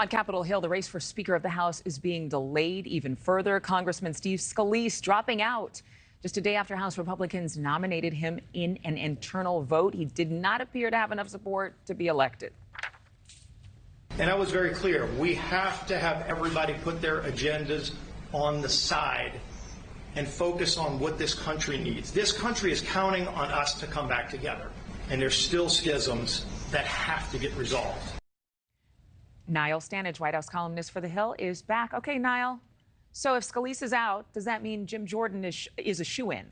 On Capitol Hill, the race for Speaker of the House is being delayed even further. Congressman Steve Scalise dropping out just a day after House Republicans nominated him in an internal vote. He did not appear to have enough support to be elected. And I was very clear. We have to have everybody put their agendas on the side and focus on what this country needs. This country is counting on us to come back together, and there's still schisms that have to get resolved. Niall Stanage, White House columnist for The Hill, is back. Okay, Niall, so if Scalise is out, does that mean Jim Jordan is a shoo-in?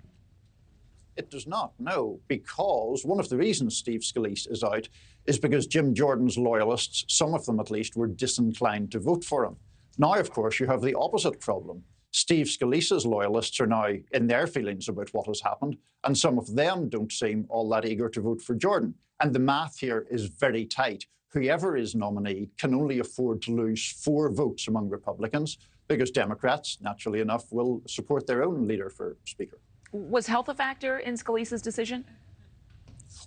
It does not, no, because one of the reasons Steve Scalise is out is because Jim Jordan's loyalists, some of them at least, were disinclined to vote for him. Now, of course, you have the opposite problem. Steve Scalise's loyalists are now in their feelings about what has happened, and some of them don't seem all that eager to vote for Jordan. And the math here is very tight. Whoever is nominee can only afford to lose 4 votes among Republicans because Democrats, naturally enough, will support their own leader for Speaker. Was health a factor in Scalise's decision?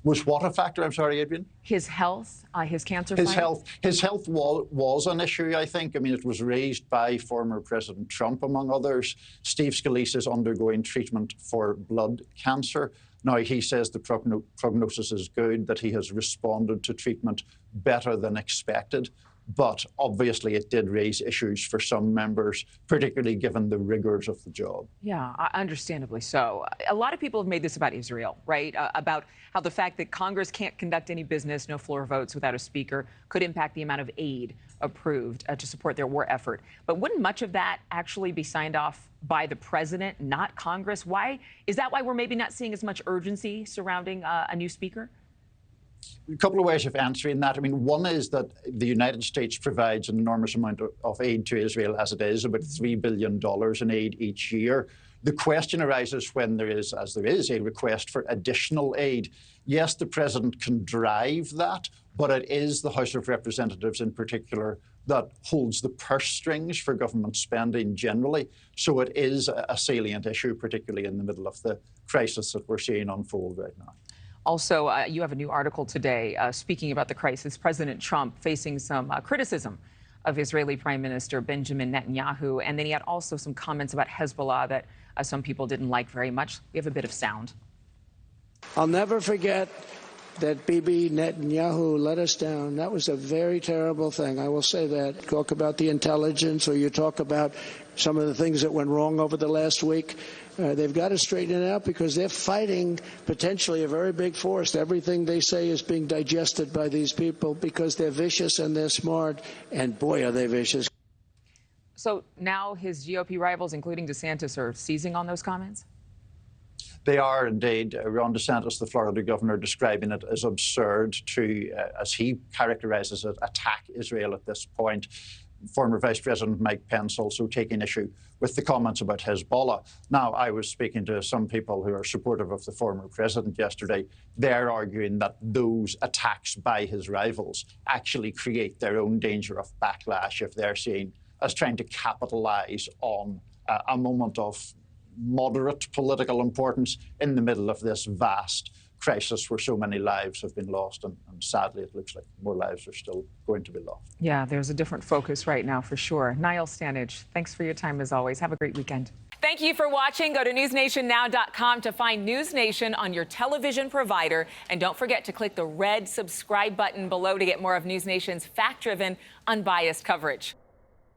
Was what a factor? I'm sorry, Adrienne? His health, his cancer His fight? His health was an issue, I think. I mean, it was raised by former President Trump, among others. Steve Scalise is undergoing treatment for blood cancer. Now, he says the prognosis is good, that he has responded to treatment better than expected. But obviously, it did raise issues for some members, particularly given the rigors of the job. Yeah, understandably so. A lot of people have made this about Israel, right? About how the fact that Congress can't conduct any business, no floor votes without a speaker, could impact the amount of aid approved to support their war effort. But wouldn't much of that actually be signed off by the president, not Congress? Why? Is that why we're maybe not seeing as much urgency surrounding a new speaker? A couple of ways of answering that. I mean, one is that the United States provides an enormous amount of aid to Israel as it is, about $3 billion in aid each year. The question arises when there is, as there is, a request for additional aid. Yes, the president can drive that, but it is the House of Representatives in particular that holds the purse strings for government spending generally. So it is a salient issue, particularly in the middle of the crisis that we're seeing unfold right now. Also, you have a new article today speaking about the crisis. President Trump facing some criticism of Israeli Prime Minister Benjamin Netanyahu. And then he had also some comments about Hezbollah that some people didn't like very much. We have a bit of sound. I'll never forget that Bibi Netanyahu let us down. That was a very terrible thing. I will say that. Talk about the intelligence, or you talk about some of the things that went wrong over the last week. They've got to straighten it out because they're fighting potentially a very big force. Everything they say is being digested by these people because they're vicious and they're smart. And boy, are they vicious. So now his GOP rivals, including DeSantis, are seizing on those comments? They are indeed. Ron DeSantis, the Florida governor, describing it as absurd to, as he characterizes it, attack Israel at this point. Former Vice President Mike Pence also taking issue with the comments about Hezbollah. Now, I was speaking to some people who are supportive of the former president yesterday. They're arguing that those attacks by his rivals actually create their own danger of backlash if they're seen as trying to capitalize on a moment of moderate political importance in the middle of this vast crisis where so many lives have been lost, and sadly it looks like more lives are still going to be lost. Yeah, there's a different focus right now for sure. Niall Stanage, thanks for your time as always. Have a great weekend. Thank you for watching. Go to newsnationnow.com to find NewsNation on your television provider. And don't forget to click the red subscribe button below to get more of NewsNation's fact-driven, unbiased coverage.